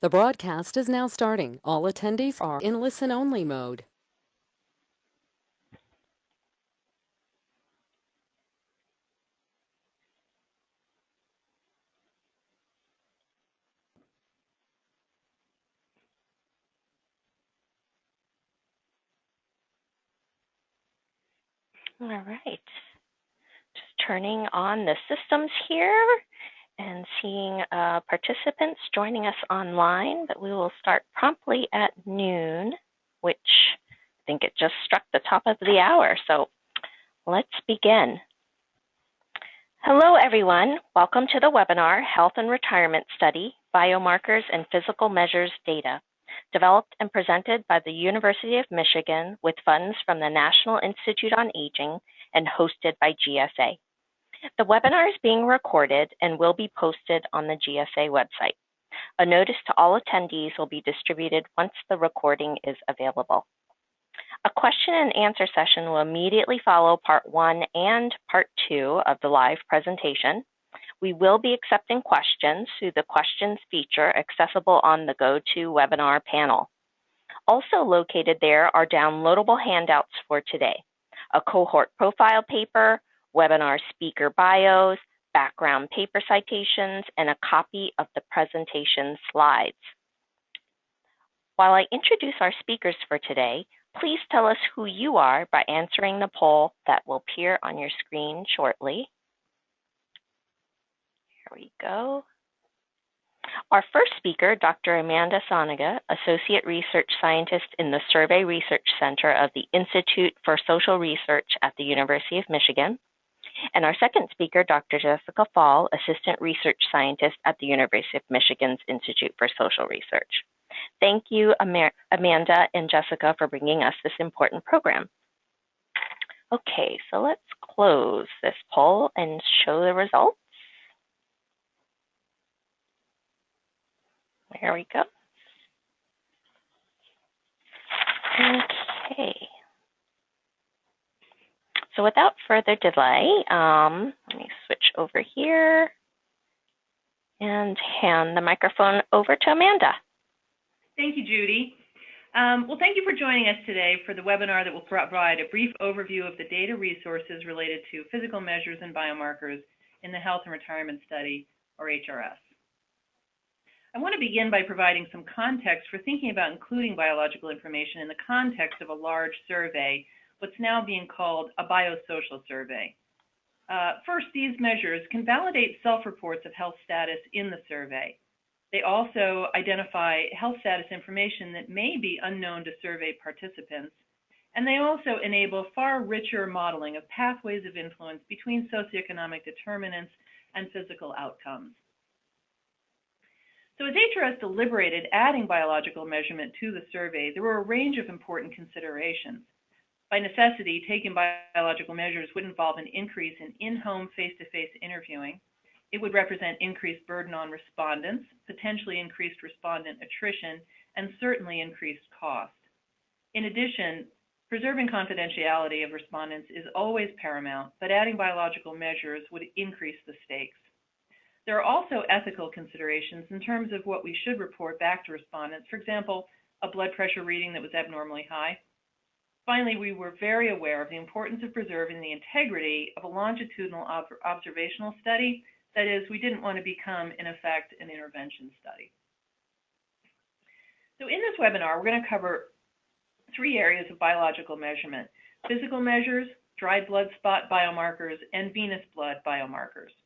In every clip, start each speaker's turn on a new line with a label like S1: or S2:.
S1: The broadcast is now starting. All attendees are in listen-only mode.
S2: All right, just turning on the systems here and seeing participants joining us online, but we will start promptly at noon, which I think it just struck the top of the hour, so let's begin. Hello, everyone. Welcome to the webinar, Health and Retirement Study, Biomarkers and Physical Measures Data, developed and presented by the University of Michigan with funds from the National Institute on Aging and hosted by GSA. The webinar is being recorded and will be posted on the GSA website. A notice to all attendees will be distributed once the recording is available. A question and answer session will immediately follow part 1 and part 2 of the live presentation. We will be accepting questions through the questions feature accessible on the GoToWebinar panel. Also located there are downloadable handouts for today, a cohort profile paper, webinar speaker bios, background paper citations, and a copy of the presentation slides. While I introduce our speakers for today, please tell us who you are by answering the poll that will appear on your screen shortly. Here we go. Our first speaker, Dr. Amanda Soniga, Associate Research Scientist in the Survey Research Center of the Institute for Social Research at the University of Michigan. And our second speaker, Dr. Jessica Fall, Assistant Research Scientist at the University of Michigan's Institute for Social Research. Thank you, Amanda and Jessica, for bringing us this important program. Okay, so let's close this poll and show the results. There we go. Okay. So without further delay, let me switch over here and hand the microphone over to Amanda.
S3: Thank you, Judy. Well, thank you for joining us today for the webinar that will provide a brief overview of the data resources related to physical measures and biomarkers in the Health and Retirement Study, or HRS. I want to begin by providing some context for thinking about including biological information in the context of a large survey, what's now being called a biosocial survey. First, these measures can validate self-reports of health status in the survey. They also identify health status information that may be unknown to survey participants, and they also enable far richer modeling of pathways of influence between socioeconomic determinants and physical outcomes. So as HRS deliberated adding biological measurement to the survey, there were a range of important considerations. By necessity, taking biological measures would involve an increase in in-home face-to-face interviewing. It would represent increased burden on respondents, potentially increased respondent attrition, and certainly increased cost. In addition, preserving confidentiality of respondents is always paramount, but adding biological measures would increase the stakes. There are also ethical considerations in terms of what we should report back to respondents. For example, a blood pressure reading that was abnormally high. Finally, we were very aware of the importance of preserving the integrity of a longitudinal observational study. That is, we didn't want to become, in effect, an intervention study. So in this webinar, we're going to cover 3 areas of biological measurement: physical measures, dried blood spot biomarkers, and venous blood biomarkers.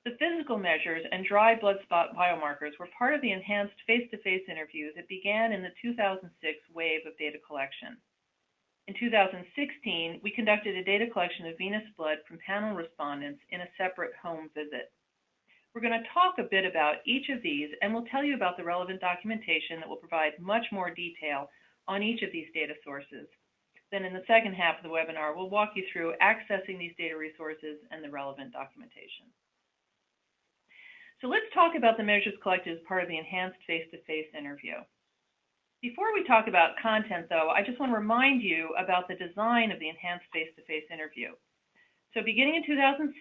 S3: The physical measures and dry blood spot biomarkers were part of the enhanced face-to-face interview that began in the 2006 wave of data collection. In 2016, we conducted a data collection of venous blood from panel respondents in a separate home visit. We're going to talk a bit about each of these, and we'll tell you about the relevant documentation that will provide much more detail on each of these data sources. Then in the second half of the webinar, we'll walk you through accessing these data resources and the relevant documentation. So let's talk about the measures collected as part of the enhanced face-to-face interview. Before we talk about content, though, I just want to remind you about the design of the enhanced face-to-face interview. So beginning in 2006,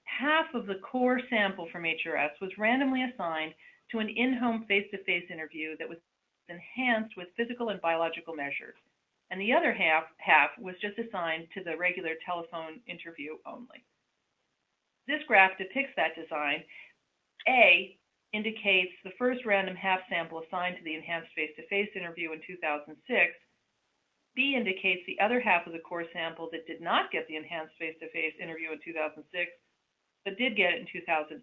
S3: half of the core sample from HRS was randomly assigned to an in-home face-to-face interview that was enhanced with physical and biological measures, and the other half was just assigned to the regular telephone interview only. This graph depicts that design. A indicates the first random half sample assigned to the enhanced face-to-face interview in 2006. B indicates the other half of the core sample that did not get the enhanced face-to-face interview in 2006, but did get it in 2008.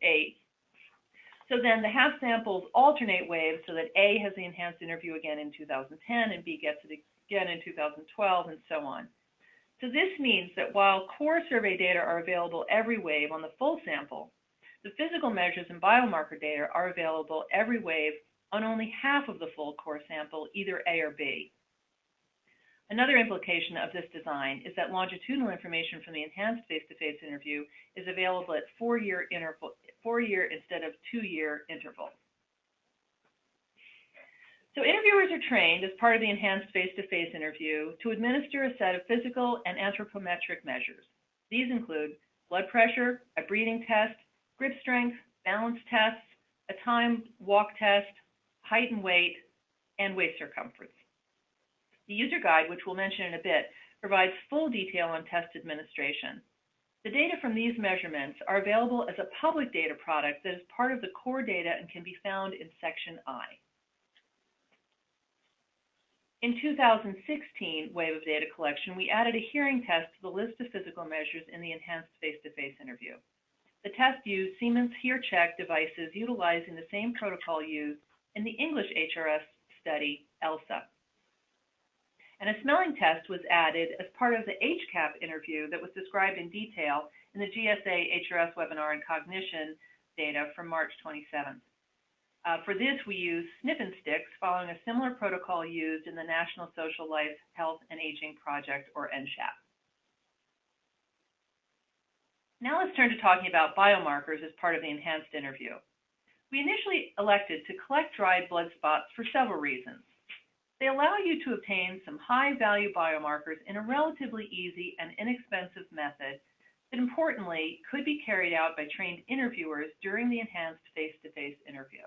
S3: So then the half samples alternate waves so that A has the enhanced interview again in 2010 and B gets it again in 2012 and so on. So this means that while core survey data are available every wave on the full sample, the physical measures and biomarker data are available every wave on only half of the full core sample, either A or B. Another implication of this design is that longitudinal information from the enhanced face-to-face interview is available at 4-year instead of 2-year intervals. So interviewers are trained as part of the enhanced face-to-face interview to administer a set of physical and anthropometric measures. These include blood pressure, a breathing test, grip strength, balance tests, a timed walk test, height and weight, and waist circumference. The user guide, which we'll mention in a bit, provides full detail on test administration. The data from these measurements are available as a public data product that is part of the core data and can be found in Section I. In 2016 wave of data collection, we added a hearing test to the list of physical measures in the enhanced face-to-face interview. The test used Siemens HearCheck devices utilizing the same protocol used in the English HRS study, ELSA. And a smelling test was added as part of the HCAP interview that was described in detail in the GSA HRS webinar on cognition data from March 27th. For this, we use sniff and sticks following a similar protocol used in the National Social Life, Health, and Aging Project, or NSHAP. Now let's turn to talking about biomarkers as part of the enhanced interview. We initially elected to collect dried blood spots for several reasons. They allow you to obtain some high-value biomarkers in a relatively easy and inexpensive method that, importantly, could be carried out by trained interviewers during the enhanced face-to-face interview.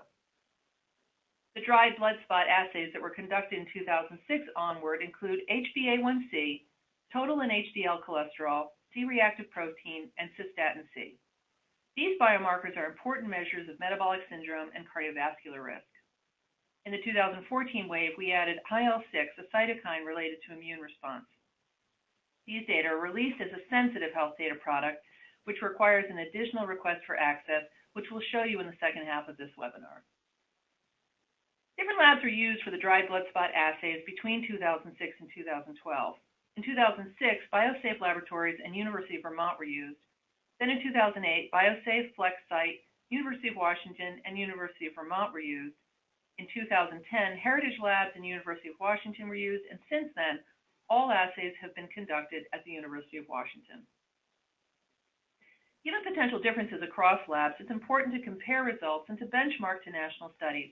S3: The dried blood spot assays that were conducted in 2006 onward include HbA1c, total and HDL cholesterol, C-reactive protein, and cystatin C. These biomarkers are important measures of metabolic syndrome and cardiovascular risk. In the 2014 wave, we added IL-6, a cytokine related to immune response. These data are released as a sensitive health data product, which requires an additional request for access, which we'll show you in the second half of this webinar. Different labs were used for the dried blood spot assays between 2006 and 2012. In 2006, BioSafe Laboratories and University of Vermont were used. Then in 2008, BioSafe, FlexSite, University of Washington, and University of Vermont were used. In 2010, Heritage Labs and University of Washington were used, and since then, all assays have been conducted at the University of Washington. Given potential differences across labs, it's important to compare results and to benchmark to national studies.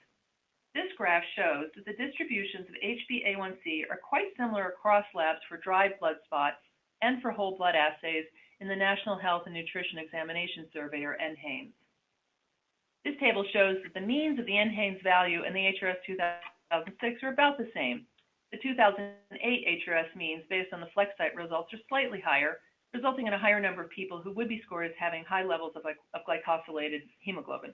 S3: This graph shows that the distributions of HbA1c are quite similar across labs for dried blood spots and for whole blood assays in the National Health and Nutrition Examination Survey, or NHANES. This table shows that the means of the NHANES value and the HRS 2006 are about the same. The 2008 HRS means based on the FlexSite results are slightly higher, resulting in a higher number of people who would be scored as having high levels of glycosylated hemoglobin.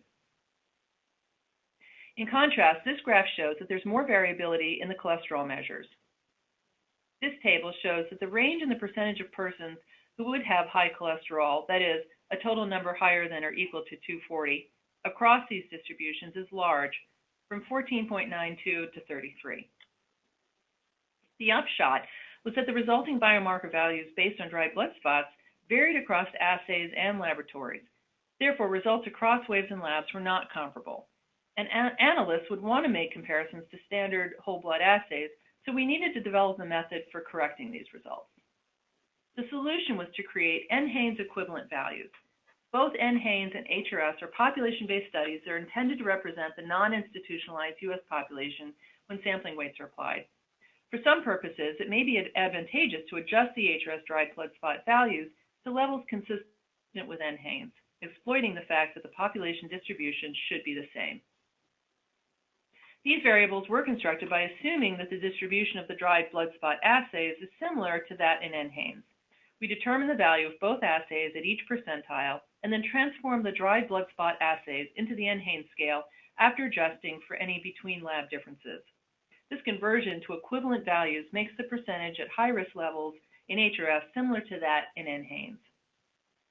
S3: In contrast, this graph shows that there's more variability in the cholesterol measures. This table shows that the range in the percentage of persons who would have high cholesterol, that is, a total number higher than or equal to 240, across these distributions is large, from 14.92 to 33. The upshot was that the resulting biomarker values based on dried blood spots varied across assays and laboratories. Therefore, results across waves and labs were not comparable. And analysts would want to make comparisons to standard whole blood assays, so we needed to develop a method for correcting these results. The solution was to create NHANES equivalent values. Both NHANES and HRS are population-based studies that are intended to represent the non-institutionalized U.S. population when sampling weights are applied. For some purposes, it may be advantageous to adjust the HRS dried blood spot values to levels consistent with NHANES, exploiting the fact that the population distribution should be the same. These variables were constructed by assuming that the distribution of the dried blood spot assays is similar to that in NHANES. We determine the value of both assays at each percentile and then transform the dried blood spot assays into the NHANES scale after adjusting for any between lab differences. This conversion to equivalent values makes the percentage at high-risk levels in HRF similar to that in NHANES.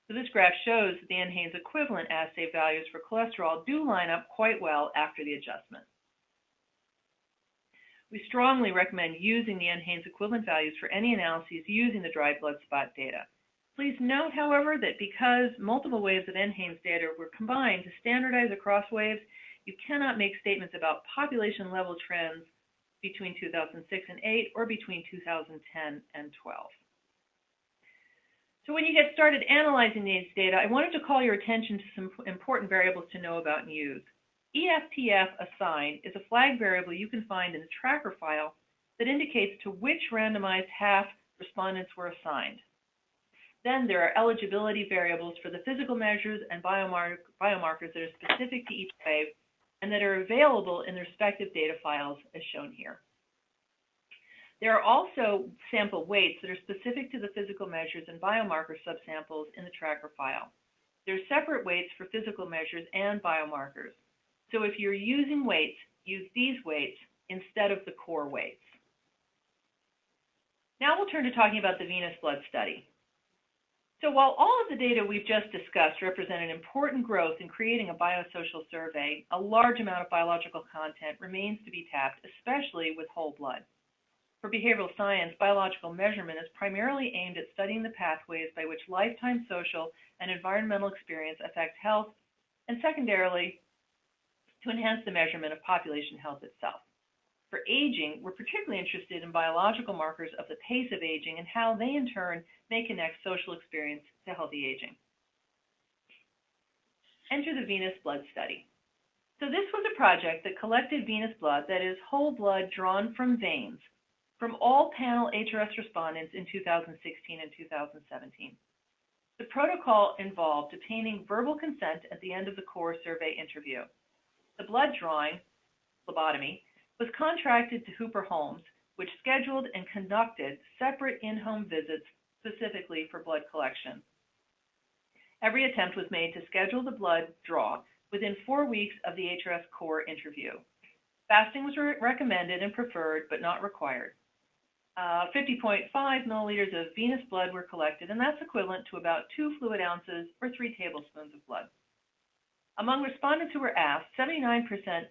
S3: So this graph shows that the NHANES equivalent assay values for cholesterol do line up quite well after the adjustment. We strongly recommend using the NHANES equivalent values for any analyses using the dried blood spot data. Please note, however, that because multiple waves of NHANES data were combined to standardize across waves, you cannot make statements about population level trends between 2006 and 8 or between 2010 and 12. So when you get started analyzing these data, I wanted to call your attention to some important variables to know about and use. EFTF assigned is a flag variable you can find in the tracker file that indicates to which randomized half respondents were assigned. Then there are eligibility variables for the physical measures and biomarkers that are specific to each wave and that are available in the respective data files as shown here. There are also sample weights that are specific to the physical measures and biomarker subsamples in the tracker file. There are separate weights for physical measures and biomarkers. So if you're using weights, use these weights instead of the core weights. Now we'll turn to talking about the Venous Blood Study. So while all of the data we've just discussed represent an important growth in creating a biosocial survey, a large amount of biological content remains to be tapped, especially with whole blood. For behavioral science, biological measurement is primarily aimed at studying the pathways by which lifetime social and environmental experience affect health, and secondarily, to enhance the measurement of population health itself. For aging, we're particularly interested in biological markers of the pace of aging and how they, in turn, may connect social experience to healthy aging. Enter the Venous Blood Study. So this was a project that collected venous blood, that is, whole blood drawn from veins, from all panel HRS respondents in 2016 and 2017. The protocol involved obtaining verbal consent at the end of the core survey interview. The blood drawing, phlebotomy, was contracted to Hooper Holmes, which scheduled and conducted separate in-home visits specifically for blood collection. Every attempt was made to schedule the blood draw within 4 weeks of the HRS core interview. Fasting was recommended and preferred, but not required. 50.5 milliliters of venous blood were collected, and that's equivalent to about 2 fluid ounces or 3 tablespoons of blood. Among respondents who were asked, 79%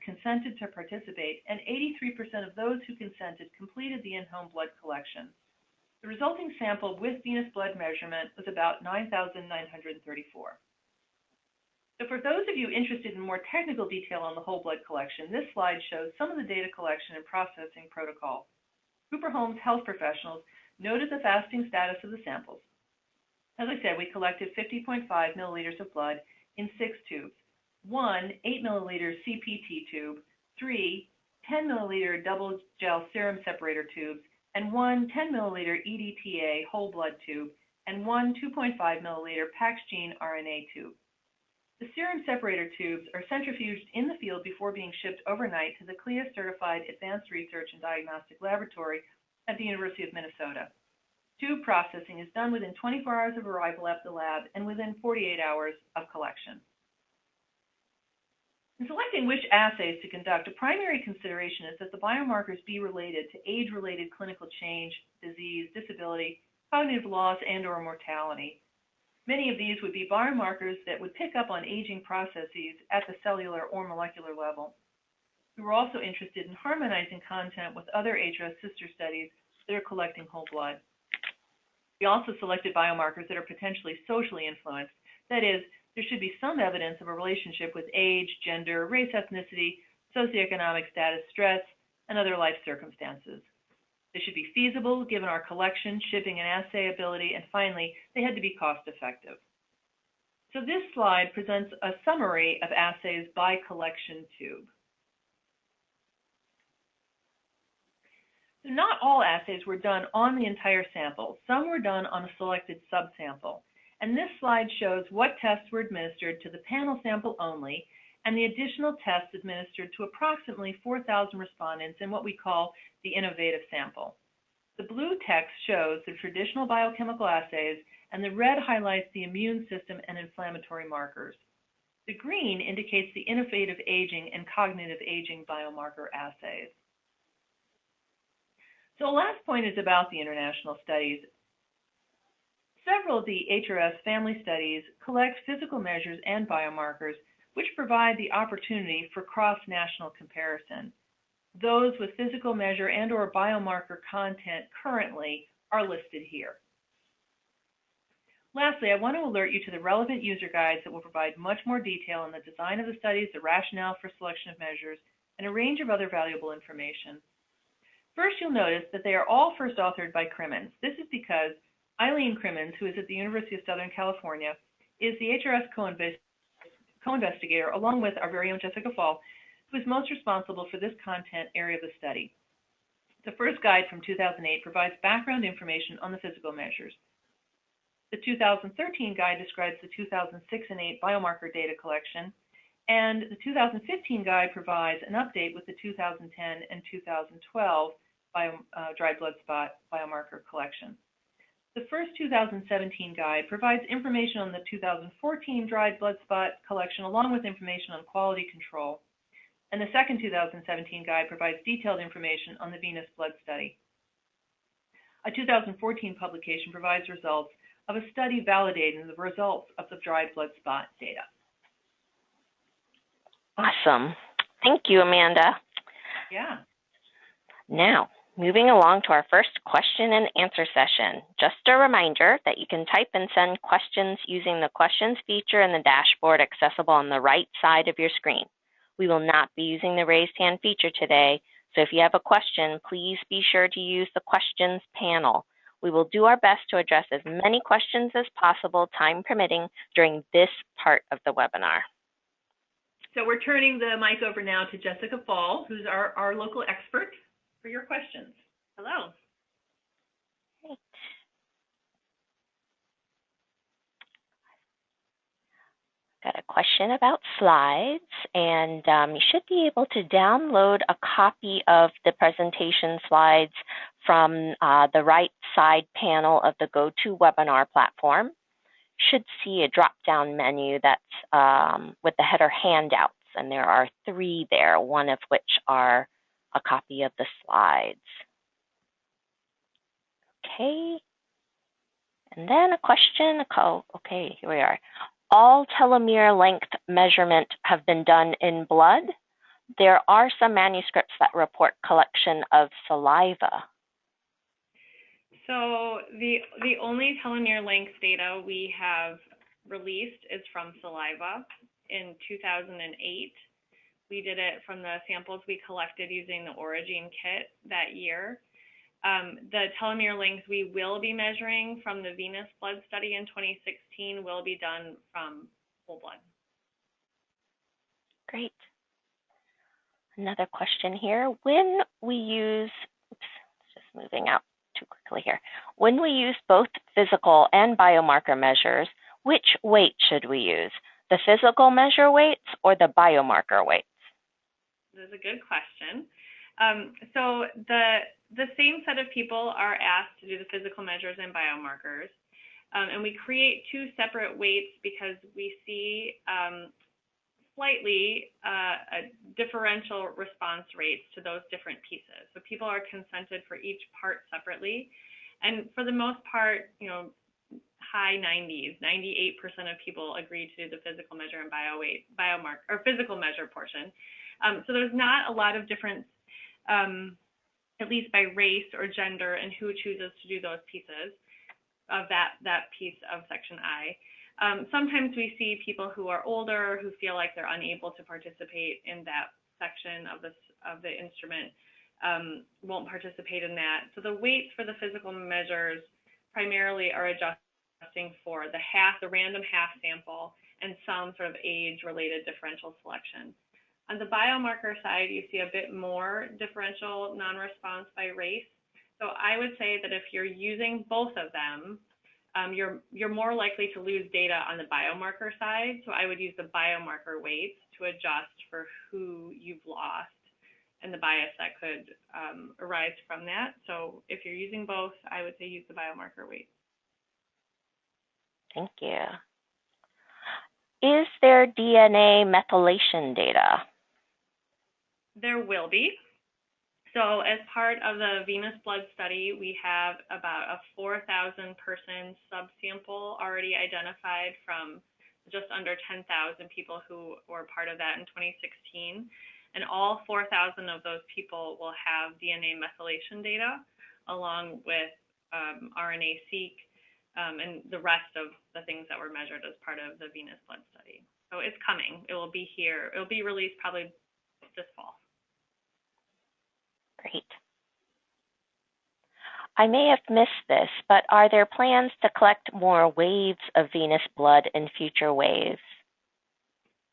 S3: consented to participate, and 83% of those who consented completed the in-home blood collection. The resulting sample with venous blood measurement was about 9,934. So for those of you interested in more technical detail on the whole blood collection, this slide shows some of the data collection and processing protocol. Hooper Holmes health professionals noted the fasting status of the samples. As I said, we collected 50.5 milliliters of blood in 6 tubes. 1 8 milliliter CPT tube, 3 10 milliliter double gel serum separator tubes, and 1 10 milliliter EDTA whole blood tube, and 1 2.5 milliliter PAXgene RNA tube. The serum separator tubes are centrifuged in the field before being shipped overnight to the CLIA-certified Advanced Research and Diagnostic Laboratory at the University of Minnesota. Tube processing is done within 24 hours of arrival at the lab and within 48 hours of collection. In selecting which assays to conduct, a primary consideration is that the biomarkers be related to age-related clinical change, disease, disability, cognitive loss, and/or mortality. Many of these would be biomarkers that would pick up on aging processes at the cellular or molecular level. We were also interested in harmonizing content with other HRS sister studies that are collecting whole blood. We also selected biomarkers that are potentially socially influenced, that is, there should be some evidence of a relationship with age, gender, race, ethnicity, socioeconomic status, stress, and other life circumstances. They should be feasible given our collection, shipping, and assay ability, and finally, they had to be cost effective. So this slide presents a summary of assays by collection tube. So not all assays were done on the entire sample. Some were done on a selected subsample. And this slide shows what tests were administered to the panel sample only and the additional tests administered to approximately 4,000 respondents in what we call the innovative sample. The blue text shows the traditional biochemical assays, and the red highlights the immune system and inflammatory markers. The green indicates the innovative aging and cognitive aging biomarker assays. So the last point is about the international studies. Several of the HRS family studies collect physical measures and biomarkers, which provide the opportunity for cross-national comparison. Those with physical measure and/or biomarker content currently are listed here. Lastly, I want to alert you to the relevant user guides that will provide much more detail on the design of the studies, the rationale for selection of measures, and a range of other valuable information. First, you'll notice that they are all first authored by Crimmins. This is because Eileen Crimmins, who is at the University of Southern California, is the HRS co-investigator, along with our very own Jessica Fall, who is most responsible for this content area of the study. The first guide from 2008 provides background information on the physical measures. The 2013 guide describes the 2006 and 8 biomarker data collection, and the 2015 guide provides an update with the 2010 and 2012 dried blood spot biomarker collection. The first 2017 guide provides information on the 2014 dried blood spot collection, along with information on quality control. And the second 2017 guide provides detailed information on the Venous Blood Study. A 2014 publication provides results of a study validating the results of the dried blood spot data.
S2: Awesome. Thank you, Amanda.
S3: Yeah.
S2: Now, moving along to our first question and answer session. Just a reminder that you can type and send questions using the questions feature in the dashboard accessible on the right side of your screen. We will not be using the raised hand feature today, so if you have a question, please be sure to use the questions panel. We will do our best to address as many questions as possible, time permitting, during this part of the webinar.
S3: So we're turning the mic over now to Jessica Fall, who's our local expert, for your questions. Hello.
S2: Great. Got a question about slides, and you should be able to download a copy of the presentation slides from the right side panel of the GoToWebinar platform. Should see a drop-down menu that's with the header handouts, and there are 3 there, one of which are a copy of the slides. Okay, and then a question, okay, here we are. All telomere length measurement have been done in blood. There are some manuscripts that report collection of saliva.
S4: So the only telomere length data we have released is from saliva in 2008. We did it from the samples we collected using the Origin kit that year. The telomere length we will be measuring from the Venous Blood Study in 2016 will be done from whole blood.
S2: Great. Another question here. When we use, just moving out too quickly here. When we use both physical and biomarker measures, which weight should we use? The physical measure weights or the biomarker weights?
S4: That's a good question. So the same set of people are asked to do the physical measures and biomarkers. And we create 2 separate weights because we see slightly differential response rates to those different pieces. So people are consented for each part separately. And for the most part, you know, high 90s, 98% of people agree to the physical measure and biomarker or physical measure portion. So there's not a lot of difference, at least by race or gender, and who chooses to do those pieces of that piece of section I. Sometimes we see people who are older who feel like they're unable to participate in that section of the instrument, won't participate in that. So the weights for the physical measures primarily are adjusting for the random half sample and some sort of age-related differential selection. On the biomarker side, you see a bit more differential non-response by race. So I would say that if you're using both of them, you're more likely to lose data on the biomarker side. So I would use the biomarker weights to adjust for who you've lost and the bias that could arise from that. So if you're using both, I would say use the biomarker weights.
S2: Thank you. Is there DNA methylation data?
S4: There will be. So as part of the Venous Blood Study, we have about a 4,000 person subsample already identified from just under 10,000 people who were part of that in 2016. And all 4,000 of those people will have DNA methylation data along with RNA-seq and the rest of the things that were measured as part of the Venous Blood Study. So it's coming. It will be here. It will be released probably this fall.
S2: Great. I may have missed this, but are there plans to collect more waves of venous blood in future waves?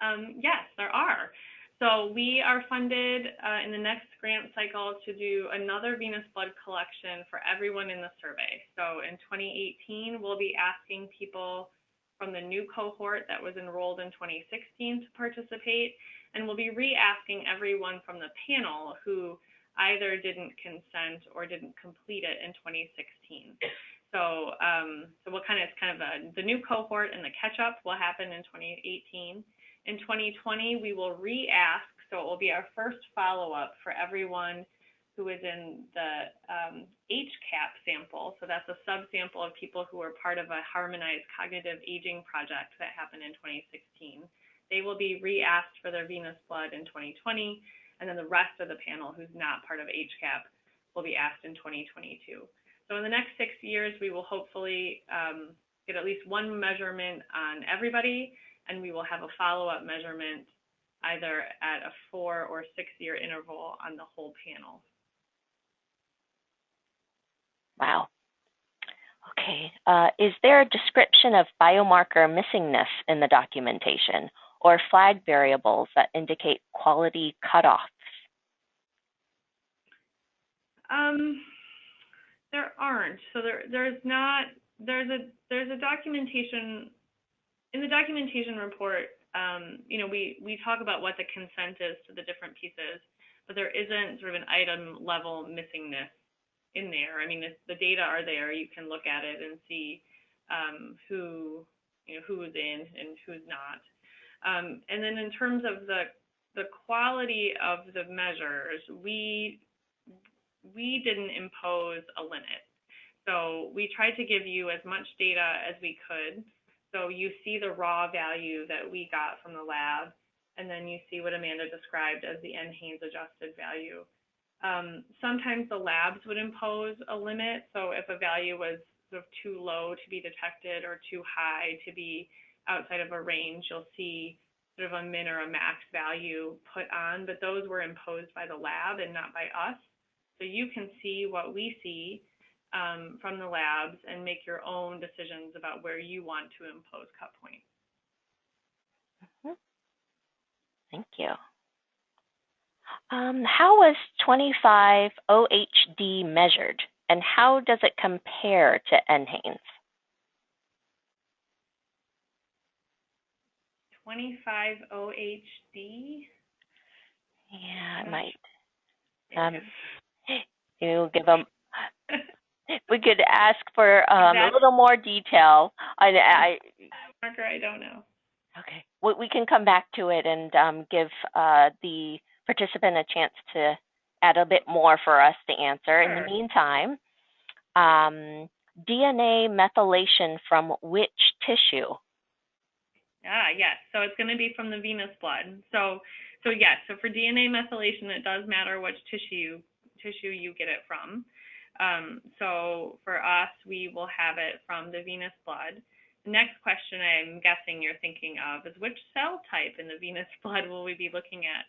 S4: Yes, there are. So we are funded in the next grant cycle to do another venous blood collection for everyone in the survey. So in 2018, we'll be asking people from the new cohort that was enrolled in 2016 to participate, and we'll be re-asking everyone from the panel who either didn't consent or didn't complete it in 2016. So, it's kind of the new cohort and the catch-up will happen in 2018. In 2020, we will re-ask, so it will be our first follow-up for everyone who is in the HCAP sample. So that's a subsample of people who were part of a harmonized cognitive aging project that happened in 2016. They will be re-asked for their venous blood in 2020. And then the rest of the panel who's not part of HCAP will be asked in 2022. So in the next 6 years, we will hopefully get at least one measurement on everybody, and we will have a follow-up measurement either at a 4 or 6 year interval on the whole panel.
S2: Wow. Okay. Is there a description of biomarker missingness in the documentation or flag variables that indicate quality cutoffs?
S4: There aren't. So there's a documentation in the documentation report. We talk about what the consent is to the different pieces, but there isn't sort of an item level missingness in there. I mean, if the data are there, you can look at it and see who is in and who's not. And then in terms of the quality of the measures, we didn't impose a limit. So we tried to give you as much data as we could. So you see the raw value that we got from the lab, and then you see what Amanda described as the NHANES adjusted value. Sometimes the labs would impose a limit. So if a value was sort of too low to be detected or too high to be outside of a range, you'll see sort of a min or a max value put on, but those were imposed by the lab and not by us. So you can see what we see from the labs and make your own decisions about where you want to impose cut point.
S2: Thank you. How was 25-OHD measured, and how does it compare to NHANES?
S4: 25-OHD?
S2: Yeah, it might. You give them. We could ask for a little more detail.
S4: I don't know.
S2: Okay, we can come back to it and give the participant a chance to add a bit more for us to answer. Sure. In the meantime, DNA methylation from which tissue?
S4: Yes, so it's going to be from the venous blood. So yes, so for DNA methylation, it does matter which tissue you get it from. So for us, we will have it from the venous blood. The next question I'm guessing you're thinking of is which cell type in the venous blood will we be looking at?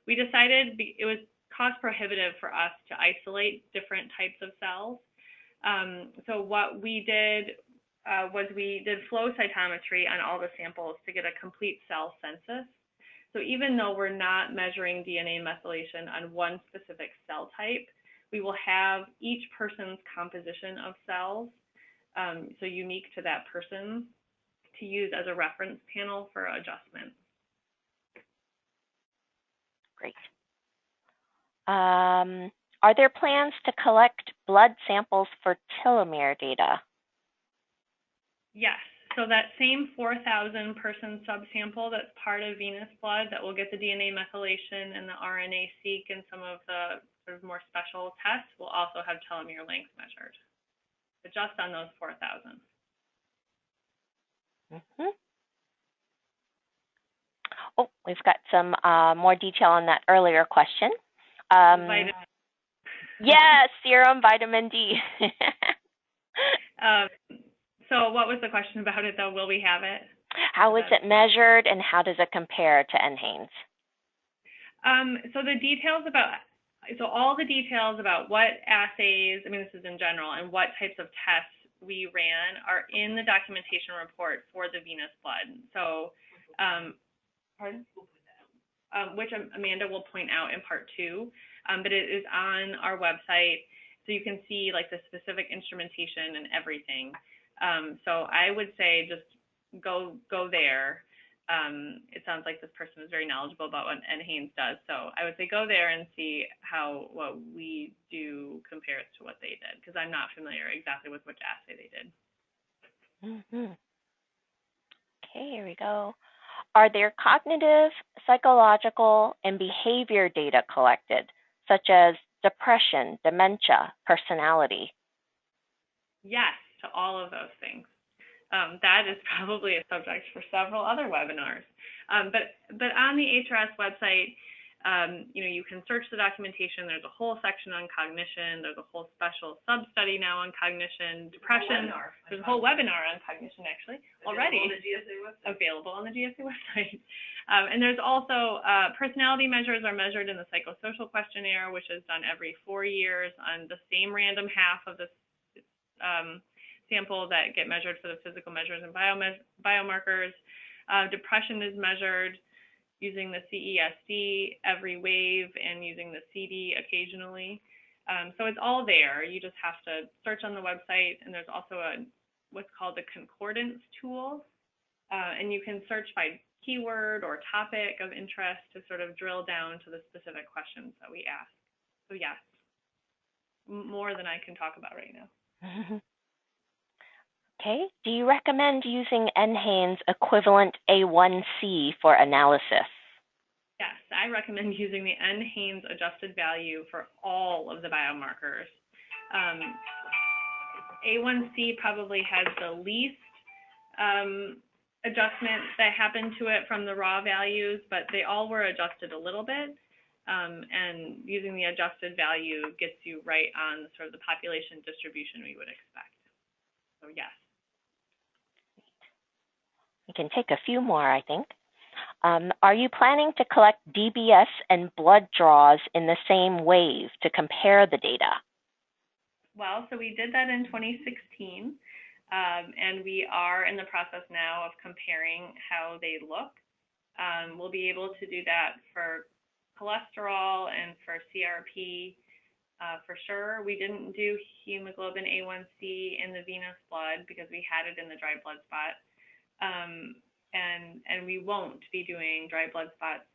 S4: We decided it was cost prohibitive for us to isolate different types of cells. So what we did was we did flow cytometry on all the samples to get a complete cell census. So even though we're not measuring DNA methylation on one specific cell type, we will have each person's composition of cells so unique to that person, to use as a reference panel for adjustment.
S2: Great. Are there plans to collect blood samples for telomere data?
S4: Yes. So that same 4,000 person subsample that's part of venous blood that will get the DNA methylation and the RNA-seq and some of the sort of more special tests will also have telomere length measured, but just on those 4,000.
S2: Mm-hmm. Oh, we've got some more detail on that earlier question. Yes, serum vitamin D.
S4: So what was the question about it, though? Will we have it?
S2: How is it measured, and how does it compare to NHANES?
S4: So all the details about what assays, I mean, this is in general, and what types of tests we ran are in the documentation report for the venous blood. So, pardon? Which Amanda will point out in part 2, but it is on our website, so you can see like the specific instrumentation and everything. So I would say just go there. It sounds like this person is very knowledgeable about what NHANES does, so I would say go there and see how what we do compares to what they did, because I'm not familiar exactly with which assay they did.
S2: Mm-hmm. Okay, here we go. Are there cognitive, psychological, and behavior data collected, such as depression, dementia, personality?
S4: Yes, to all of those things. That is probably a subject for several other webinars. But on the HRS website, you can search the documentation. There's a whole section on cognition. There's a whole special sub-study now on cognition, depression. There's a whole webinar on cognition, actually, already. Available on the GSA website. And there's also personality measures are measured in the psychosocial questionnaire, which is done every 4 years on the same random half of the sample that get measured for the physical measures and biomarkers. Depression is measured using the CESD every wave and using the CD occasionally. So it's all there. You just have to search on the website, and there's also what's called the concordance tool. And you can search by keyword or topic of interest to sort of drill down to the specific questions that we ask. So yes, more than I can talk about right now.
S2: Okay. Do you recommend using NHANES equivalent A1C for analysis?
S4: Yes, I recommend using the NHANES adjusted value for all of the biomarkers. A1C probably has the least adjustment that happened to it from the raw values, but they all were adjusted a little bit. And using the adjusted value gets you right on sort of the population distribution we would expect. So yes.
S2: We can take a few more, I think. Are you planning to collect DBS and blood draws in the same wave to compare the data?
S4: Well, so we did that in 2016, and we are in the process now of comparing how they look. We'll be able to do that for cholesterol and for CRP for sure. We didn't do hemoglobin A1C in the venous blood because we had it in the dry blood spot. And we won't be doing dry blood spots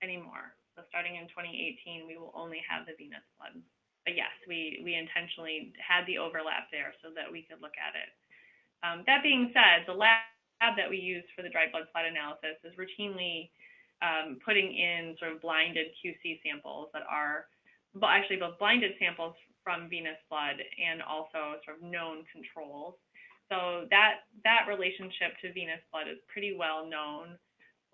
S4: anymore. So starting in 2018, we will only have the venous blood. But yes, we intentionally had the overlap there so that we could look at it. That being said, the lab that we use for the dry blood spot analysis is routinely putting in sort of blinded QC samples that are actually both blinded samples from venous blood and also sort of known controls. So that relationship to venous blood is pretty well known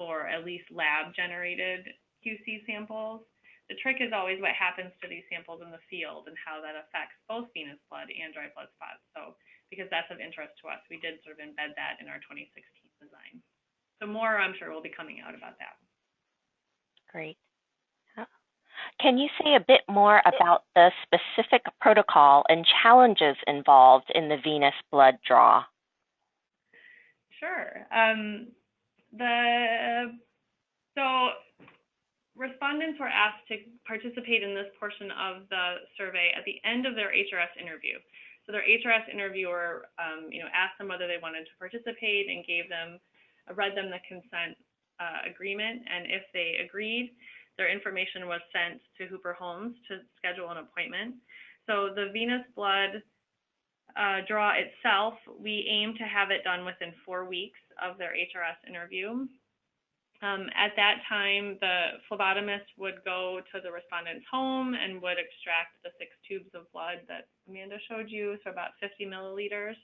S4: for at least lab-generated QC samples. The trick is always what happens to these samples in the field and how that affects both venous blood and dry blood spots. So because that's of interest to us, we did sort of embed that in our 2016 design. So more, I'm sure, will be coming out about that.
S2: Great. Can you say a bit more about the specific protocol and challenges involved in the venous blood draw?
S4: Sure. So respondents were asked to participate in this portion of the survey at the end of their HRS interview. So their HRS interviewer, asked them whether they wanted to participate and read them the consent agreement. And if they agreed, their information was sent to Hooper Holmes to schedule an appointment. So the venous blood draw itself, we aim to have it done within 4 weeks of their HRS interview. At that time, the phlebotomist would go to the respondent's home and would extract the 6 tubes of blood that Amanda showed you, so about 50 milliliters.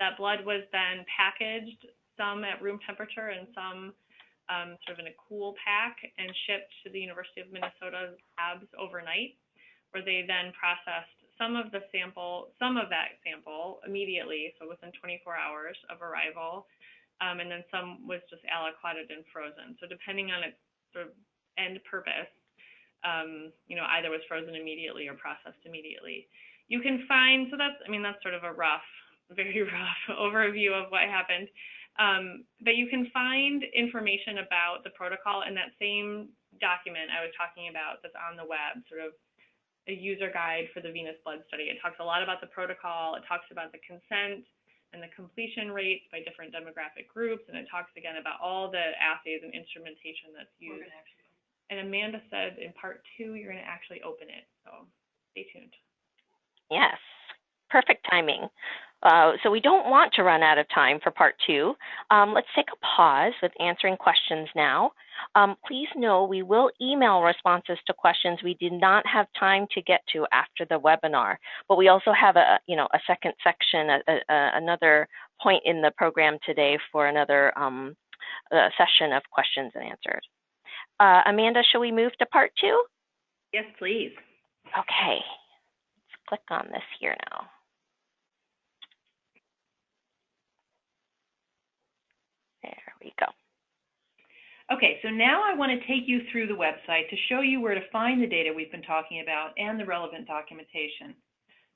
S4: That blood was then packaged, some at room temperature and some sort of in a cool pack, and shipped to the University of Minnesota labs overnight, where they then processed some of that sample immediately, so within 24 hours of arrival. And then some was just aliquoted and frozen. So depending on its sort of end purpose, either was frozen immediately or processed immediately. You can find, that's sort of a very rough overview of what happened. But you can find information about the protocol in that same document I was talking about that's on the web, sort of a user guide for the venous blood study. It talks a lot about the protocol. It talks about the consent and the completion rates by different demographic groups, and it talks again about all the assays and instrumentation that's used. And Amanda said in part 2, you're going to actually open it, so stay tuned.
S2: Yes, perfect timing. So we don't want to run out of time for part 2. Let's take a pause with answering questions now. Please know we will email responses to questions we did not have time to get to after the webinar, but we also have a second section, another point in the program today for another session of questions and answers. Amanda, shall we move to part 2?
S3: Yes, please.
S2: Okay, let's click on this here now. There we go.
S3: Okay, so now I want to take you through the website to show you where to find the data we've been talking about and the relevant documentation.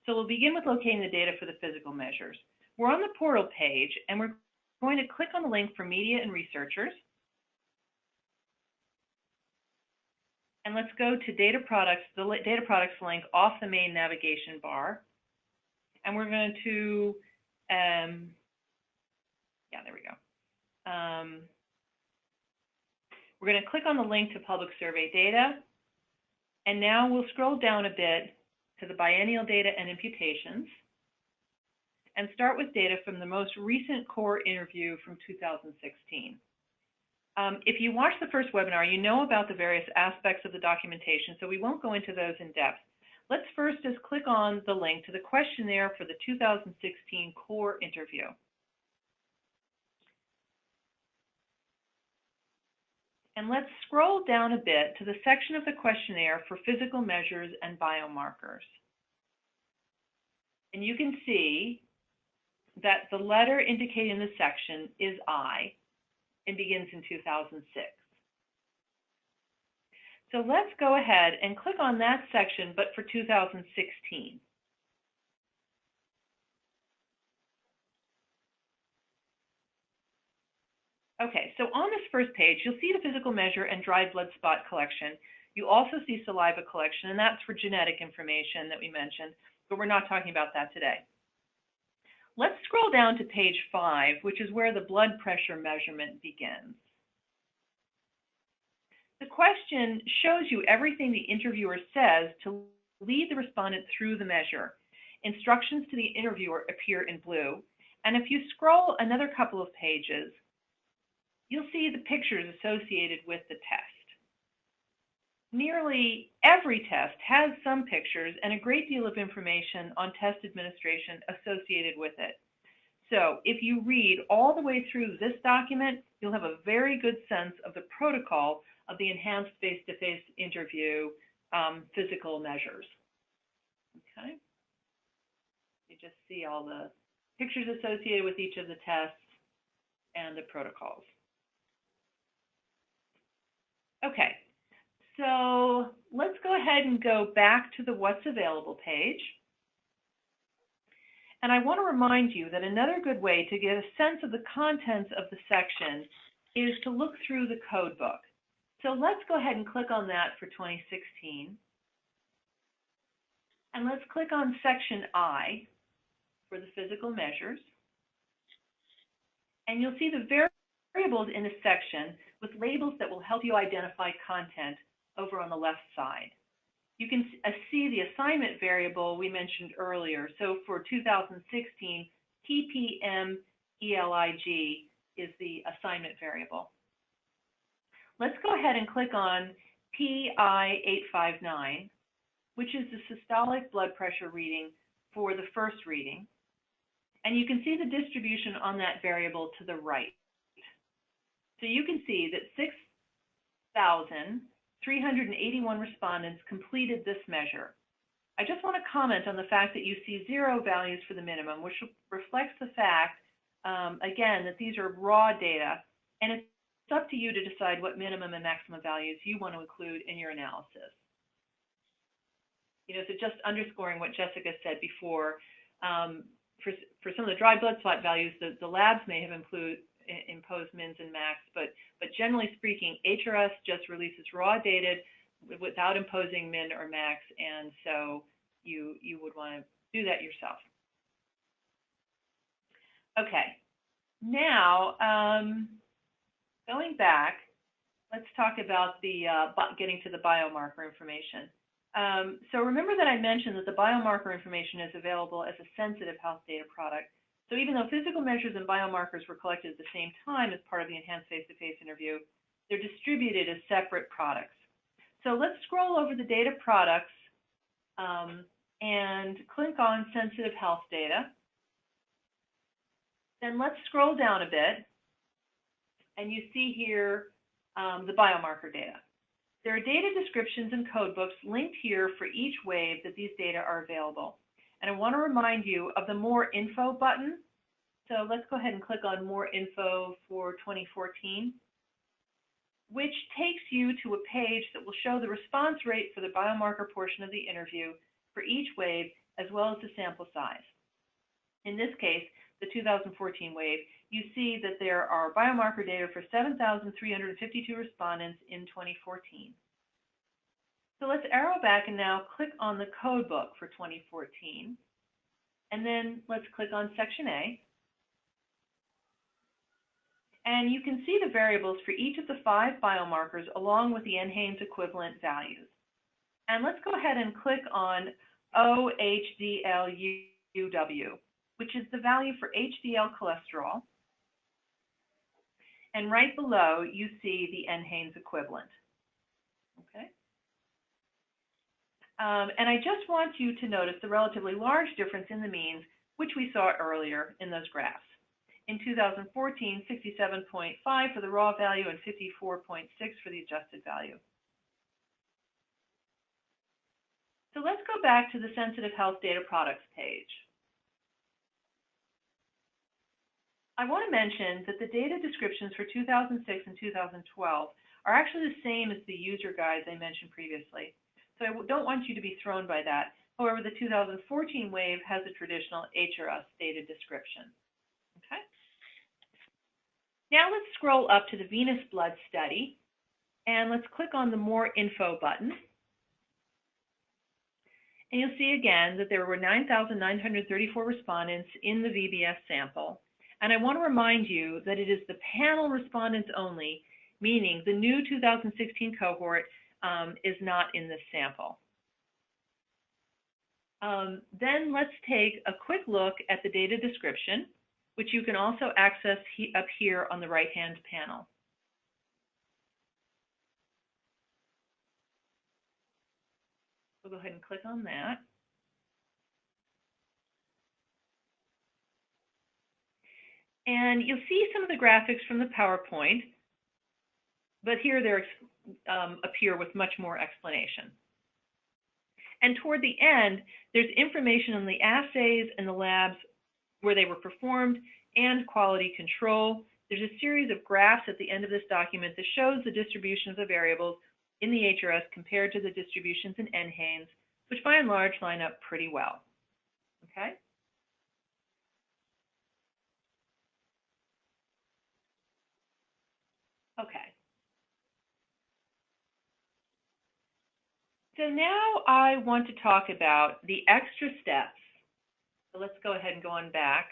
S3: So we'll begin with locating the data for the physical measures. We're on the portal page, and we're going to click on the link for media and researchers. And let's go to data products, the data products link off the main navigation bar. And we're going to, there we go. We're going to click on the link to public survey data, and now we'll scroll down a bit to the biennial data and imputations, and start with data from the most recent core interview from 2016. If you watched the first webinar, you know about the various aspects of the documentation, so we won't go into those in depth. Let's first just click on the link to the questionnaire for the 2016 core interview. And let's scroll down a bit to the section of the questionnaire for physical measures and biomarkers. And you can see that the letter indicating the section is I and begins in 2006. So let's go ahead and click on that section, but for 2016. Okay, so on this first page, you'll see the physical measure and dried blood spot collection. You also see saliva collection, and that's for genetic information that we mentioned, but we're not talking about that today. Let's scroll down to page 5, which is where the blood pressure measurement begins. The question shows you everything the interviewer says to lead the respondent through the measure. Instructions to the interviewer appear in blue, and if you scroll another couple of pages, you'll see the pictures associated with the test. Nearly every test has some pictures and a great deal of information on test administration associated with it. So if you read all the way through this document, you'll have a very good sense of the protocol of the enhanced face-to-face interview physical measures. Okay. You just see all the pictures associated with each of the tests and the protocols. Okay, so let's go ahead and go back to the What's Available page. And I want to remind you that another good way to get a sense of the contents of the section is to look through the code book. So let's go ahead and click on that for 2016. And let's click on section I. for the physical measures. And you'll see the variables in a section with labels that will help you identify content over on the left side. You can see the assignment variable we mentioned earlier. So for 2016, TPM-ELIG is the assignment variable. Let's go ahead and click on PI859, which is the systolic blood pressure reading for the first reading. And you can see the distribution on that variable to the right. So you can see that 6,381 respondents completed this measure. I just want to comment on the fact that you see 0 values for the minimum, which reflects the fact, again, that these are raw data, and it's up to you to decide what minimum and maximum values you want to include in your analysis. So just underscoring what Jessica said before, for some of the dry blood spot values, the labs may have imposed mins and max, but generally speaking, HRS just releases raw data without imposing min or max, and so you would want to do that yourself. Okay, now going back, let's talk about the getting to the biomarker information. So remember that I mentioned that the biomarker information is available as a sensitive health data product. So even though physical measures and biomarkers were collected at the same time as part of the enhanced face-to-face interview, they're distributed as separate products. So let's scroll over the data products and click on sensitive health data. Then let's scroll down a bit, and you see here the biomarker data. There are data descriptions and code books linked here for each wave that these data are available. And I want to remind you of the More Info button. So let's go ahead and click on More Info for 2014, which takes you to a page that will show the response rate for the biomarker portion of the interview for each wave, as well as the sample size. In this case, the 2014 wave, you see that there are biomarker data for 7,352 respondents in 2014. So let's arrow back and now click on the code book for 2014. And then let's click on Section A. And you can see the variables for each of the 5 biomarkers along with the NHANES equivalent values. And let's go ahead and click on OHDL-UW, which is the value for HDL cholesterol. And right below, you see the NHANES equivalent. Okay. And I just want you to notice the relatively large difference in the means, which we saw earlier in those graphs. In 2014, 67.5 for the raw value and 54.6 for the adjusted value. So let's go back to the Sensitive Health Data Products page. I want to mention that the data descriptions for 2006 and 2012 are actually the same as the user guides I mentioned previously. So I don't want you to be thrown by that. However, the 2014 wave has a traditional HRS data description. Okay. Now let's scroll up to the Venous Blood Study, and let's click on the More Info button. And you'll see again that there were 9,934 respondents in the VBS sample. And I want to remind you that it is the panel respondents only, meaning the new 2016 cohort is not in this sample. Then let's take a quick look at the data description, which you can also access up here on the right-hand panel. We'll go ahead and click on that. And you'll see some of the graphics from the PowerPoint, but here they appear with much more explanation. And toward the end, there's information on the assays and the labs where they were performed and quality control. There's a series of graphs at the end of this document that shows the distribution of the variables in the HRS compared to the distributions in NHANES, which by and large line up pretty well. Okay? Okay. So now I want to talk about the extra steps So let's go ahead and go on back.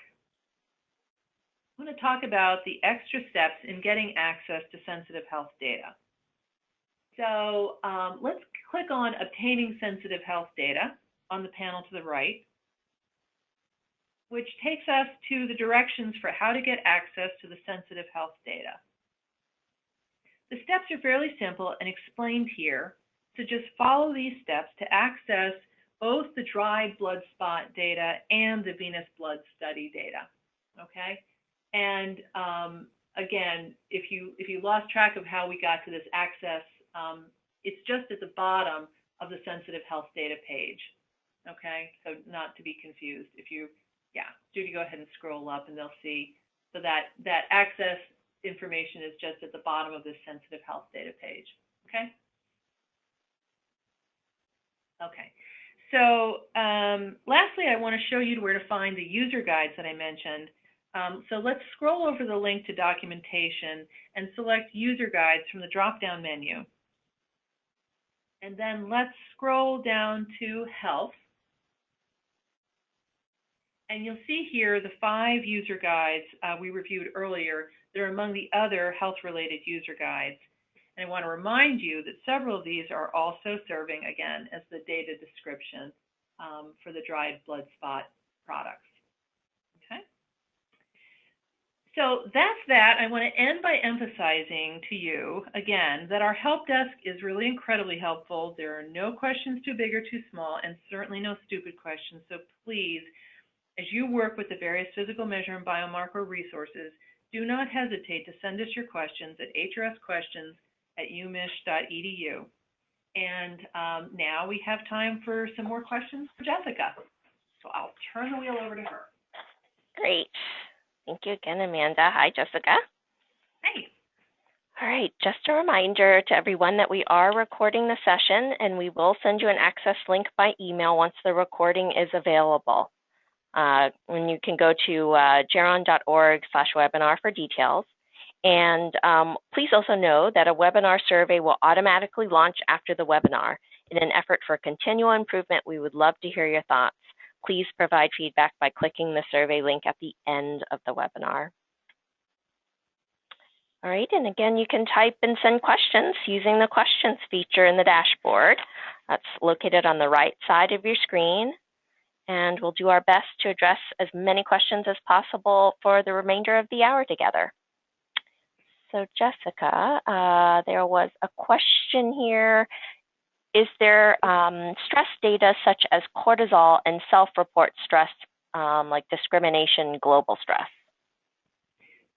S3: I want to talk about the extra steps in getting access to sensitive health data. So let's click on Obtaining Sensitive Health Data on the panel to the right, which takes us to the directions for how to get access to the sensitive health data. The steps are fairly simple and explained here, so just follow these steps to access both the dried blood spot data and the venous blood study data, okay? And again, if you lost track of how we got to this access, it's just at the bottom of the sensitive health data page, okay? So not to be confused. If you, yeah, Judy, go ahead and scroll up and they'll see. So that access information is just at the bottom of this sensitive health data page, okay? Okay. So lastly, I want to show you where to find the user guides that I mentioned. So let's scroll over the link to documentation and select user guides from the drop-down menu. And then let's scroll down to health. And you'll see here the 5 user guides we reviewed earlier. They're among the other health-related user guides. And I want to remind you that several of these are also serving, again, as the data description for the dried blood spot products. Okay? So that's that. I want to end by emphasizing to you, again, that our help desk is really incredibly helpful. There are no questions too big or too small, and certainly no stupid questions. So please, as you work with the various physical measure and biomarker resources, do not hesitate to send us your questions at hrsquestions@umich.edu. And now we have time for some more questions for Jessica. So I'll turn the wheel over to her.
S2: Great. Thank you again, Amanda. Hi, Jessica.
S3: Hey.
S2: All right, just a reminder to everyone that we are recording the session, and we will send you an access link by email once the recording is available. And you can go to geron.org/webinar for details. And please also know that a webinar survey will automatically launch after the webinar. In an effort for continual improvement, we would love to hear your thoughts. Please provide feedback by clicking the survey link at the end of the webinar. All right, and again, you can type and send questions using the questions feature in the dashboard. That's located on the right side of your screen. And we'll do our best to address as many questions as possible for the remainder of the hour together. So Jessica, there was a question here. Is there stress data such as cortisol and self-report stress, like discrimination, global stress?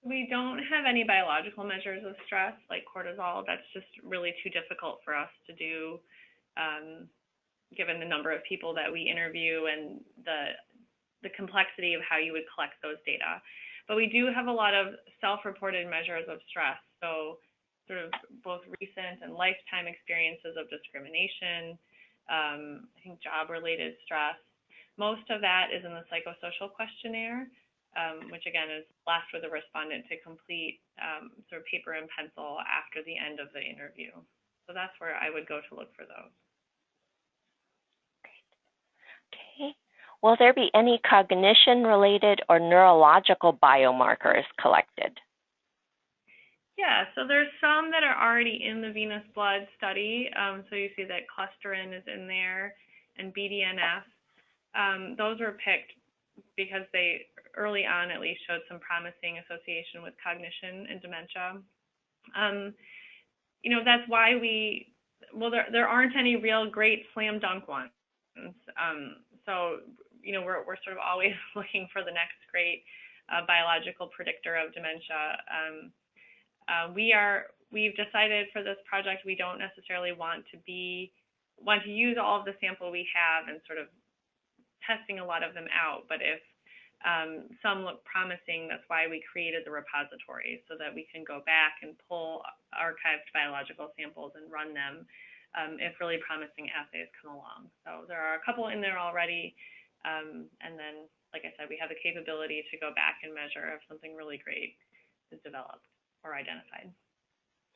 S4: We don't have any biological measures of stress like cortisol. That's just really too difficult for us to do, given the number of people that we interview and the complexity of how you would collect those data. But we do have a lot of self-reported measures of stress. So sort of both recent and lifetime experiences of discrimination, I think job-related stress. Most of that is in the psychosocial questionnaire, which again is left with a respondent to complete sort of paper and pencil after the end of the interview. So that's where I would go to look for those.
S2: Okay. Will there be any cognition-related or neurological biomarkers collected?
S4: Yeah, so there's some that are already in the venous blood study. So you see that clusterin is in there and BDNF. Those were picked because they early on at least showed some promising association with cognition and dementia. You know, that's why there aren't any real great slam dunk ones. So, you know, we're sort of always looking for the next great biological predictor of dementia. We've decided for this project we don't necessarily want to use all of the sample we have and sort of testing a lot of them out. But if some look promising, that's why we created the repository, so that we can go back and pull archived biological samples and run them if really promising assays come along. So there are a couple in there already. And then, like I said, we have the capability to go back and measure if something really great is developed or identified.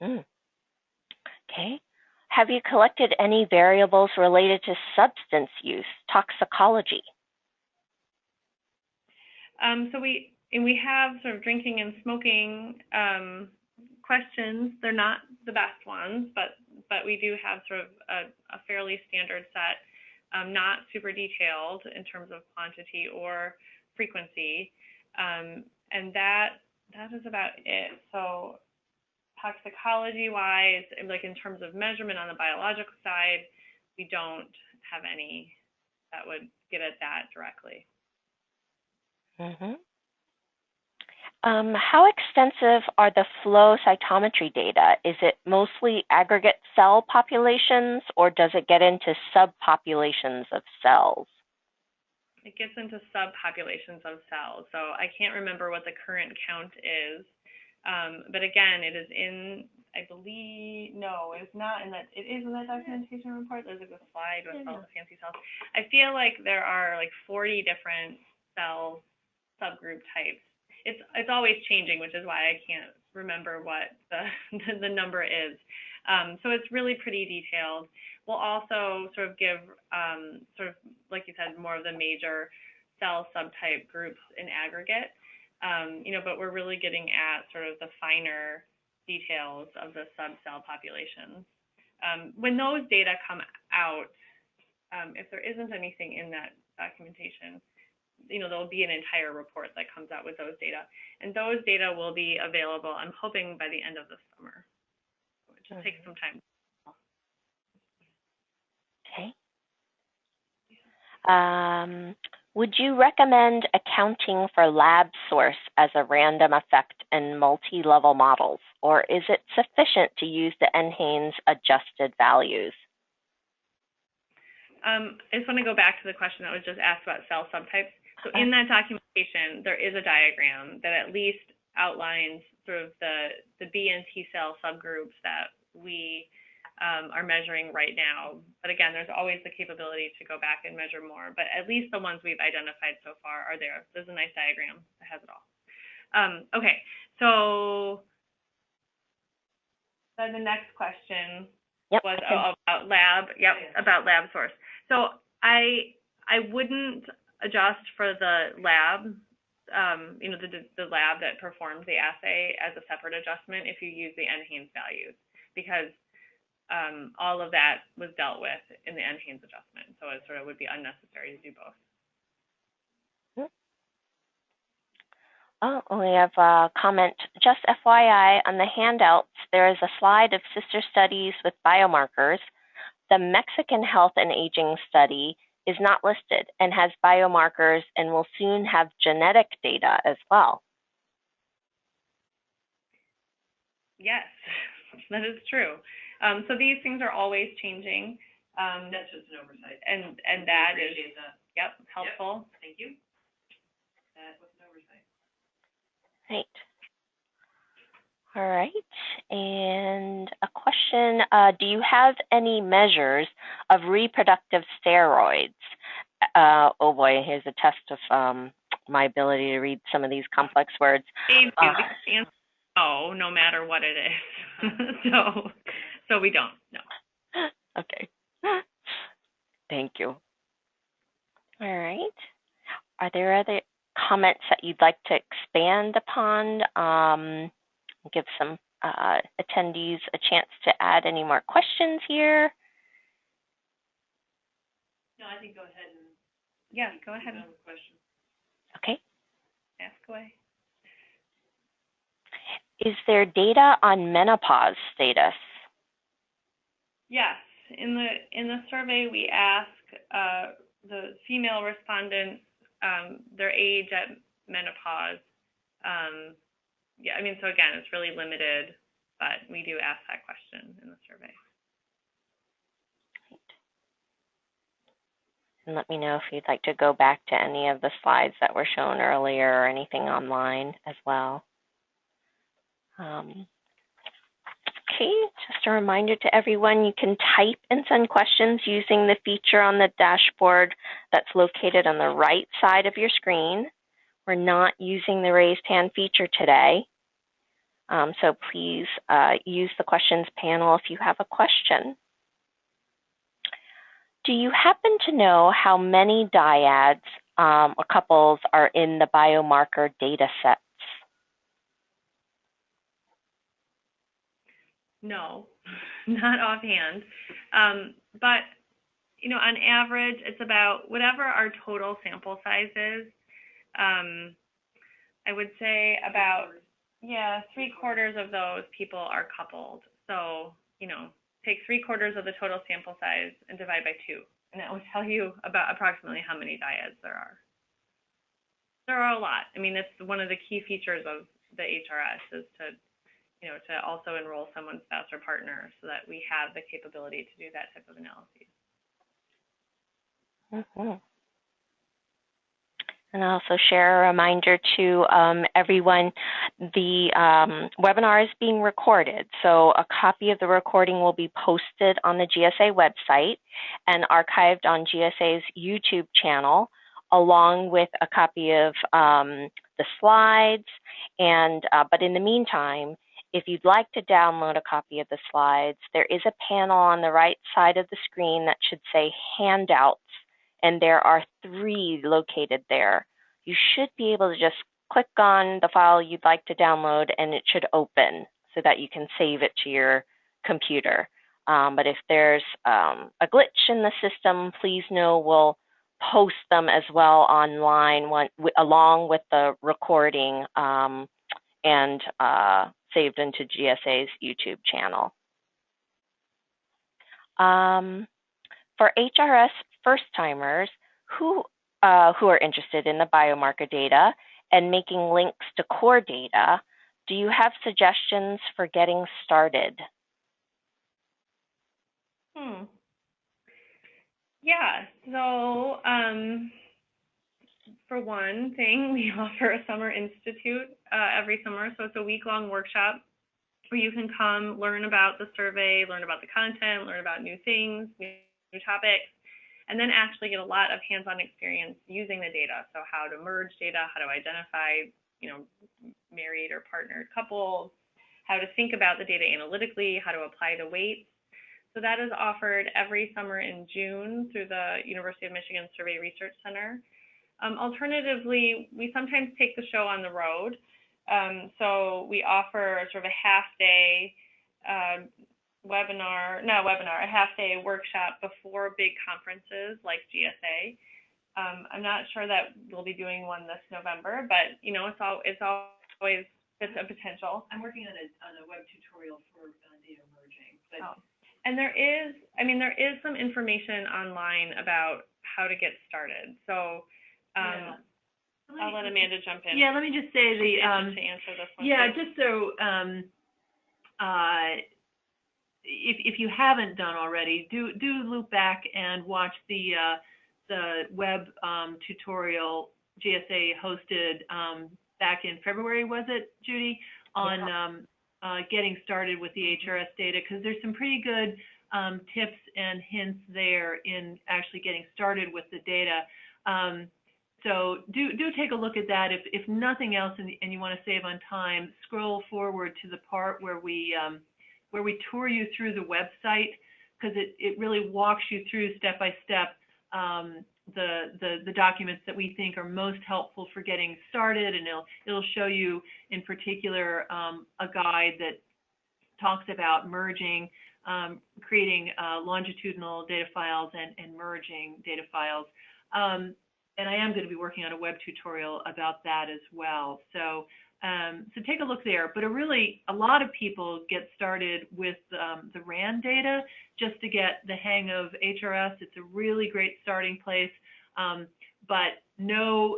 S2: Okay. Have you collected any variables related to substance use, toxicology?
S4: So we have sort of drinking and smoking questions. They're not the best ones, but we do have sort of a fairly standard set, not super detailed in terms of quantity or frequency, and that is about it. So toxicology-wise, like in terms of measurement on the biological side, we don't have any that would get at that directly.
S2: Mm-hmm. How extensive are the flow cytometry data? Is it mostly aggregate cell populations, or does it get into subpopulations of cells?
S4: It gets into subpopulations of cells. So I can't remember what the current count is, but again, it is in, I believe, no, it's not in that, it is in that documentation report. There's like a slide with all the fancy cells. I feel like there are like 40 different cell subgroup types. It's always changing, which is why I can't remember what the number is. So it's really pretty detailed. We'll also sort of give, sort of, like you said, more of the major cell subtype groups in aggregate, but we're really getting at sort of the finer details of the sub-cell populations. When those data come out, if there isn't anything in that documentation, there'll be an entire report that comes out with those data. And those data will be available, I'm hoping, by the end of the summer. So it just takes some time.
S2: Okay. Would you recommend accounting for lab source as a random effect in multi-level models, or is it sufficient to use the NHANES adjusted values?
S4: I just want to go back to the question that was just asked about cell subtypes. So in that documentation, there is a diagram that at least outlines sort of the B and T cell subgroups that we are measuring right now. But again, there's always the capability to go back and measure more. But at least the ones we've identified so far are there. There's a nice diagram that has it all. Okay, so then the next question was about lab. About lab source. So I wouldn't adjust for the lab, the lab that performs the assay as a separate adjustment if you use the NHANES values, because all of that was dealt with in the NHANES adjustment. So it sort of would be unnecessary to do both.
S2: Oh, we have a comment. Just FYI, on the handouts, there is a slide of sister studies with biomarkers. The Mexican Health and Aging Study is not listed and has biomarkers and will soon have genetic data as well.
S4: Yes, that is true. So these things are always changing.
S3: That's just an oversight.
S4: And that is, helpful.
S3: Yep. Thank you. That was an oversight.
S2: Right. All right. And a question, do you have any measures of reproductive steroids? Oh boy, here's a test of my ability to read some of these complex words.
S4: No matter what it is. So we don't, no.
S2: Okay. Thank you. All right. Are there other comments that you'd like to expand upon? Give some attendees a chance to add any more questions here.
S3: No, I think go ahead and
S4: go ahead.
S3: Question.
S2: Okay.
S4: Ask away.
S2: Is there data on menopause status?
S4: Yes. In the survey, we ask the female respondents their age at menopause. So again, it's really limited, but we do ask that question in the survey.
S2: And let me know if you'd like to go back to any of the slides that were shown earlier or anything online as well. Okay, just a reminder to everyone, you can type and send questions using the feature on the dashboard that's located on the right side of your screen. We're not using the raised hand feature today. So please use the questions panel if you have a question. Do you happen to know how many dyads couples are in the biomarker data sets?
S4: No, not offhand. But, you know, on average, it's about whatever our total sample size is. I would say about, yeah, 3/4 of those people are coupled. So, you know, take 3/4 of the total sample size and divide by 2. And that will tell you about approximately how many dyads there are. There are a lot. I mean, it's one of the key features of the HRS is to, you know, to also enroll someone's spouse or partner so that we have the capability to do that type of analysis.
S2: Mm-hmm. And I'll also share a reminder to everyone, the webinar is being recorded. So a copy of the recording will be posted on the GSA website and archived on GSA's YouTube channel, along with a copy of the slides. And but in the meantime, if you'd like to download a copy of the slides, there is a panel on the right side of the screen that should say Handouts, and there are 3 located there. You should be able to just click on the file you'd like to download, and it should open so that you can save it to your computer. But if there's a glitch in the system, please know we'll post them as well online along with the recording and saved into GSA's YouTube channel. For HRS first-timers who are interested in the biomarker data and making links to core data, do you have suggestions for getting started?
S4: Yeah, so for one thing, we offer a summer institute every summer. So it's a week-long workshop where you can come learn about the survey, learn about the content, learn about new things, new topics, and then actually get a lot of hands-on experience using the data. So how to merge data, how to identify, you know, married or partnered couples, how to think about the data analytically, how to apply the weights. So that is offered every summer in June through the University of Michigan Survey Research Center. Alternatively, we sometimes take the show on the road. So we offer sort of a half-day a half-day workshop before big conferences like GSA. I'm not sure that we'll be doing one this November, but you know, it's always a potential.
S3: I'm working on a web tutorial for data merging, but
S4: and there is some information online about how to get started. So I'll let Amanda jump in.
S3: Yeah, let me just say
S4: to answer this one.
S3: Yeah, too. Just so if you haven't done already, do loop back and watch the web tutorial GSA hosted back in February, was it, Judy? On getting started with the HRS data, because there's some pretty good tips and hints there in actually getting started with the data. So do take a look at that. If nothing else, and you want to save on time, scroll forward to the part where we tour you through the website, because it really walks you through step by step the documents that we think are most helpful for getting started, and it'll show you in particular a guide that talks about merging, creating longitudinal data files and merging data files. And I am going to be working on a web tutorial about that as well. So take a look there. But a lot of people get started with the RAND data just to get the hang of HRS. It's a really great starting place, but no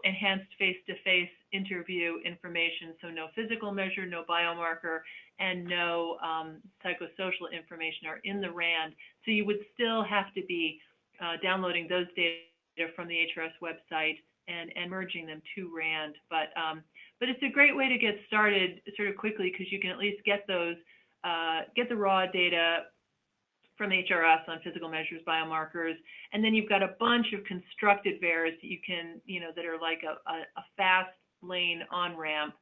S3: enhanced face-to-face interview information. So no physical measure, no biomarker, and no psychosocial information are in the RAND. So you would still have to be downloading those data from the HRS website and merging them to RAND. But it's a great way to get started sort of quickly, because you can at least get those, get the raw data from HRS on physical measures, biomarkers, and then you've got a bunch of constructed VAERS that you can, that are like a fast lane on ramp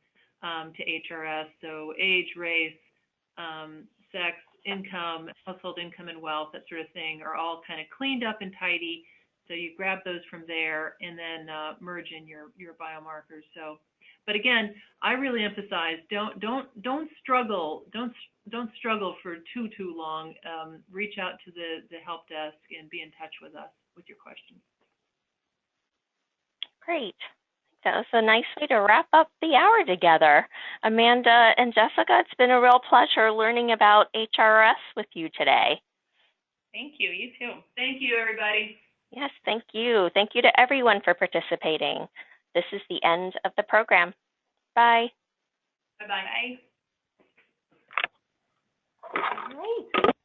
S3: to HRS. So age, race, sex, income, household income and wealth, that sort of thing, are all kind of cleaned up and tidy So you grab those from there and then merge in your biomarkers. So, but again, I really emphasize don't struggle for too long. Reach out to the help desk and be in touch with us with your questions.
S2: Great. That was a nice way to wrap up the hour together. Amanda and Jessica, it's been a real pleasure learning about HRS with you today.
S4: Thank you. You too.
S3: Thank you, everybody.
S2: Yes, thank you. Thank you to everyone for participating. This is the end of the program. Bye.
S3: Bye-bye.
S2: All right.